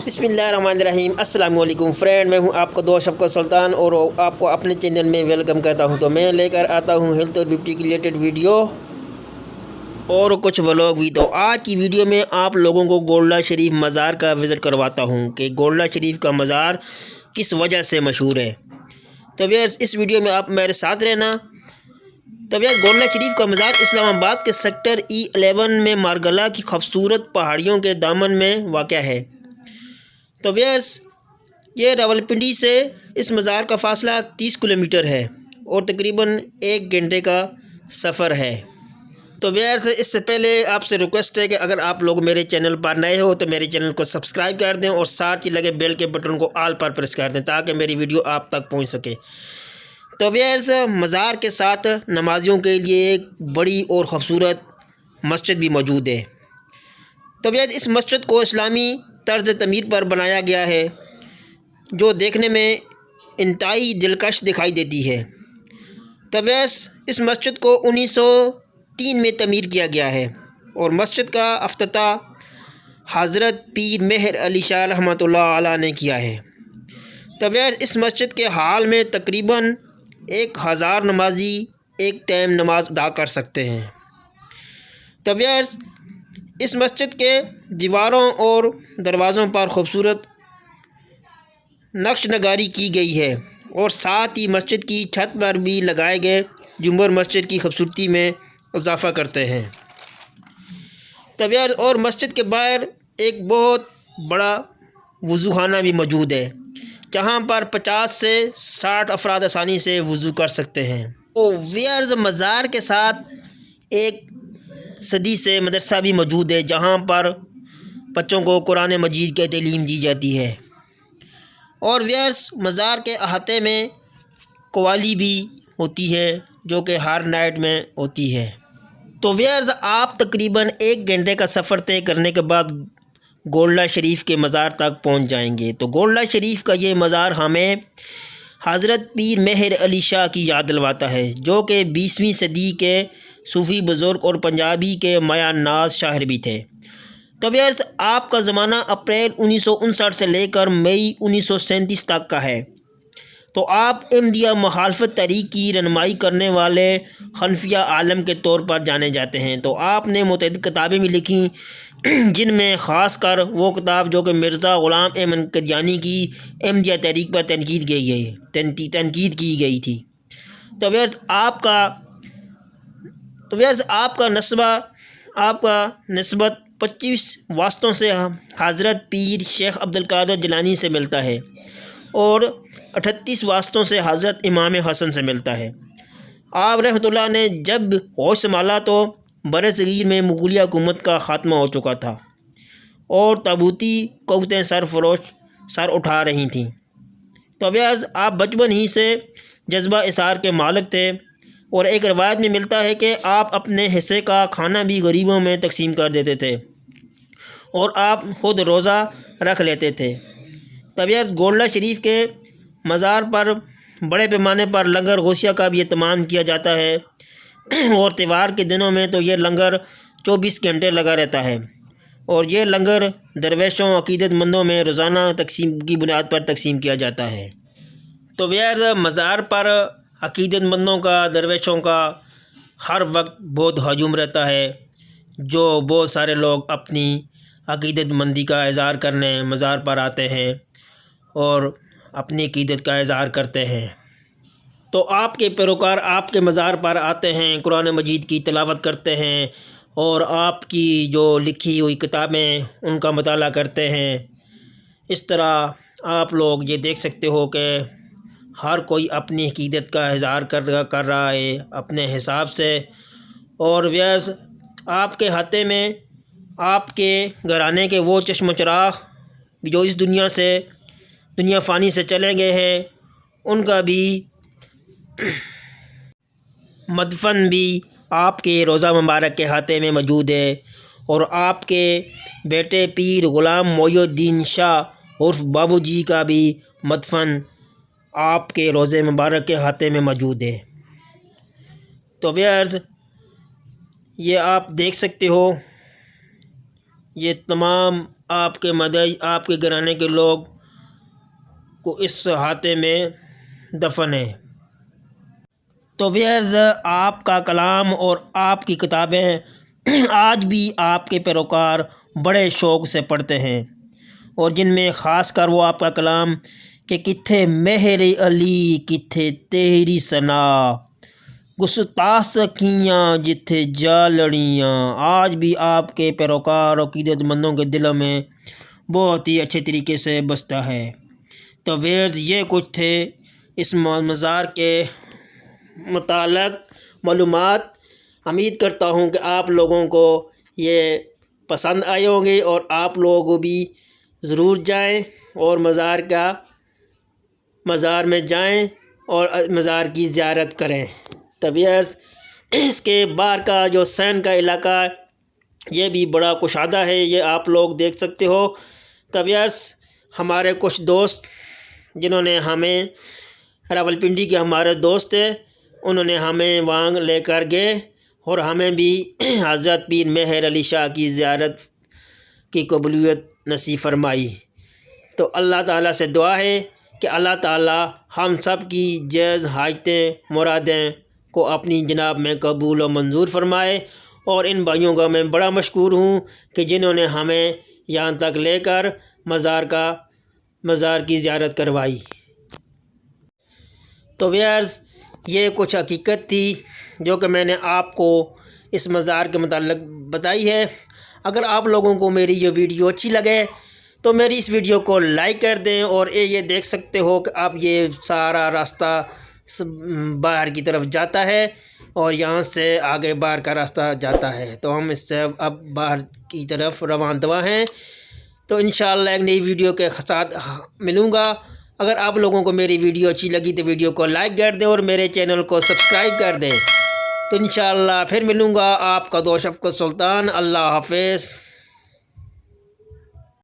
बिस्मिल्लाहिर्रहमानिर्रहीम। अस्सलाम वालेकुम फ्रेंड, मैं हूं आपका दोस्त शफकत सुल्तान और आपको अपने चैनल में वेलकम करता हूं। तो मैं लेकर आता हूं हेल्थ और ब्यूटी के रिलेटेड वीडियो और कुछ व्लॉग भी। तो आज की वीडियो में आप लोगों को गोल्डा शरीफ मज़ार का विज़िट करवाता हूं कि गोल्डा शरीफ का मज़ार किस वजह से मशहूर है। तो व्यूअर्स, इस वीडियो में आप मेरे साथ रहना। तो व्यूअर्स, गोल्डा शरीफ का मज़ार इस्लामाबाद के सेक्टर E11 में मारगला की खूबसूरत पहाड़ियों के दामन में वाक़या है। तो व्यूअर्स, ये रावलपिंडी से इस मज़ार का फ़ासला 30 किलोमीटर है और तकरीबन 1 घंटे का सफ़र है। तो व्यूअर्स, इससे पहले आपसे रिक्वेस्ट है कि अगर आप लोग मेरे चैनल पर नए हो तो मेरे चैनल को सब्सक्राइब कर दें और साथ ही लगे बेल के बटन को ऑल पर प्रेस कर दें ताकि मेरी वीडियो आप तक पहुंच सके। तो व्यूअर्स, मज़ार के साथ नमाजियों के लिए एक बड़ी और ख़ूबसूरत मस्जिद भी मौजूद है। तो व्यूअर्स, इस मस्जिद को इस्लामी तर्ज तमीर पर बनाया गया है जो देखने में इंतहाई दिलकश दिखाई देती है। तो व्यूअर्स, इस मस्जिद को 1903 में तमीर किया गया है और मस्जिद का अफ्ताह हज़रत पीर मेहर अली शाह रहमतुल्लाह अलैह ने किया है। तो व्यूअर्स, इस मस्जिद के हाल में तकरीबन 1000 नमाजी एक टाइम नमाज अदा कर सकते हैं। तो व्यूअर्स, इस मस्जिद के दीवारों और दरवाज़ों पर खूबसूरत नक्श नगारी की गई है और साथ ही मस्जिद की छत पर भी लगाए गए झूमर मस्जिद की खूबसूरती में इजाफ़ा करते हैं। तो व्यूअर्स, और मस्जिद के बाहर एक बहुत बड़ा वज़ूखाना भी मौजूद है जहां पर 50 से 60 अफराद आसानी से वज़ू कर सकते हैं। तो व्यूअर्स, मज़ार के साथ एक सदी से मदरसा भी मौजूद है जहां पर बच्चों को कुरान मजीद की तालीम दी जाती है। और व्यूअर्स, मज़ार के अहाते में कवाली भी होती है जो कि हर नाइट में होती है। तो व्यूअर्स, आप तकरीबन 1 घंटे का सफ़र तय करने के बाद गोल्डा शरीफ के मज़ार तक पहुंच जाएंगे। तो गोल्डा शरीफ का ये मज़ार हमें हज़रत पीर मेहर अली शाह की याद दिलवाता है जो कि 20वीं सदी के सूफ़ी बुज़ुर्ग और पंजाबी के माया नाज शायर भी थे। तो व्यूअर्स, आपका ज़माना अप्रैल 1959 से लेकर मई 1937 तक का है। तो आप अहमदिया मुखालफत तहरीक की रहनुमाई करने वाले हनफिया आलम के तौर पर जाने जाते हैं। तो आपने मुतअद्दिद किताबें भी लिखी जिनमें ख़ास कर वो किताब जो कि मिर्ज़ा ग़ुलाम अहमद क़दियानी की अहमदिया तहरीक पर तनकीद की गई थी। तो व्यूअर्स, आपका नस्बत 25 वास्तों से हज़रत पीर शेख अब्दुल कादिर जिलानी से मिलता है और 38 वास्तों से हज़रत इमाम हसन से मिलता है। आप रहमतुल्लाह ने जब होश संभाला तो बरसगीर में मुग़लिया हुकूमत का ख़ात्मा हो चुका था और ताबूती क़ुव्वतें सर उठा रही थीं। तो व्यूअर्स, आप बचपन ही से जज्बा इसार के मालिक थे और एक रवायत में मिलता है कि आप अपने हिस्से का खाना भी गरीबों में तकसीम कर देते थे और आप खुद रोज़ा रख लेते थे। तब यार, गोल्डा शरीफ के मज़ार पर बड़े पैमाने पर लंगर गौसिया का भी एहतमाम किया जाता है और त्यौहार के दिनों में तो ये लंगर 24 घंटे लगा रहता है और ये लंगर दरवेशों अक़ीदतमंदों में रोज़ाना तकसीम की बुनियाद पर तकसीम किया जाता है। तो यार, मज़ार पर अक़ीदतमंदों का, दरवेशों का हर वक्त बहुत हजूम रहता है जो बहुत सारे लोग अपनी अक़ीदतमंदी का इज़हार करने मज़ार पर आते हैं और अपनी अक़ीदत का इज़हार करते हैं। तो आपके पैरोकार आपके मज़ार पर आते हैं, कुरान मजीद की तिलावत करते हैं और आपकी जो लिखी हुई किताबें उनका मुताला करते हैं। इस तरह आप लोग ये देख सकते हो कि हर कोई अपनी अक़ीदत का इज़हार कर रहा है अपने हिसाब से। और व्यूअर्स, आपके हाथे में आपके घराने के वो चश्म चिराग जो इस दुनिया फ़ानी से चले गए हैं उनका भी मदफन भी आपके रोज़ा मुबारक के हाथे में मौजूद है और आपके बेटे पीर ग़ुलाम मोइनुद्दीन शाह उर्फ़ बाबू जी का भी मदफन आपके रोज़े मुबारक के हाथे में मौजूद है। तो व्यूअर्स, ये आप देख सकते हो, ये तमाम آپ کے آپ کے گھرانے کے لوگ کو اس احاطے میں دفن ہے۔ تو ویئرز، آپ کا کلام اور آپ کی کتابیں آج بھی آپ کے پیروکار بڑے شوق سے پڑھتے ہیں، اور جن میں خاص کر وہ آپ کا کلام کہ کتھے مہر علی کتھے تیری ثنا، گستاخ کیاں جتھے جا لڑیاں، آج بھی آپ کے پیروکار اور عقیدت مندوں کے دلوں میں بہت ہی اچھے طریقے سے بستا ہے۔ تو ویئرز، یہ کچھ تھے اس مزار کے متعلق معلومات۔ امید کرتا ہوں کہ آپ لوگوں کو یہ پسند آئے ہوں گے، اور آپ لوگ بھی ضرور جائیں اور مزار میں جائیں اور مزار کی زیارت کریں۔ تو ویئرز، اس کے باہر کا جو سین کا علاقہ ہے یہ بھی بڑا کشادہ ہے، یہ آپ لوگ دیکھ سکتے ہو۔ تو ویئرز، ہمارے کچھ دوست جنہوں نے ہمیں راولپنڈی کے ہمارے دوست ہیں، انہوں نے ہمیں وہاں لے کر گئے اور ہمیں بھی حضرت پیر مہر علی شاہ کی زیارت کی قبولیت نصیب فرمائی۔ تو اللہ تعالیٰ سے دعا ہے کہ اللہ تعالیٰ ہم سب کی جائز حاجتیں مرادیں کو اپنی جناب میں قبول و منظور فرمائے، اور ان بھائیوں کا میں بڑا مشکور ہوں کہ جنہوں نے ہمیں یہاں تک لے کر مزار کی زیارت کروائی۔ تو ویئرز، یہ کچھ حقیقت تھی جو کہ میں نے آپ کو اس مزار کے متعلق بتائی ہے۔ اگر آپ لوگوں کو میری یہ ویڈیو اچھی لگے تو میری اس ویڈیو کو لائک کر دیں، اور یہ دیکھ سکتے ہو کہ اب یہ سارا راستہ باہر کی طرف جاتا ہے، اور یہاں سے آگے باہر کا راستہ جاتا ہے، تو ہم اس سے اب باہر کی طرف رواں دوا ہیں۔ تو انشاءاللہ ایک نئی ویڈیو کے ساتھ ملوں گا۔ اگر آپ لوگوں کو میری ویڈیو اچھی لگی تو ویڈیو کو لائک کر دیں اور میرے چینل کو سبسکرائب کر دیں۔ تو انشاءاللہ پھر ملوں گا۔ آپ کا دوست شفقت سلطان۔ اللہ حافظ۔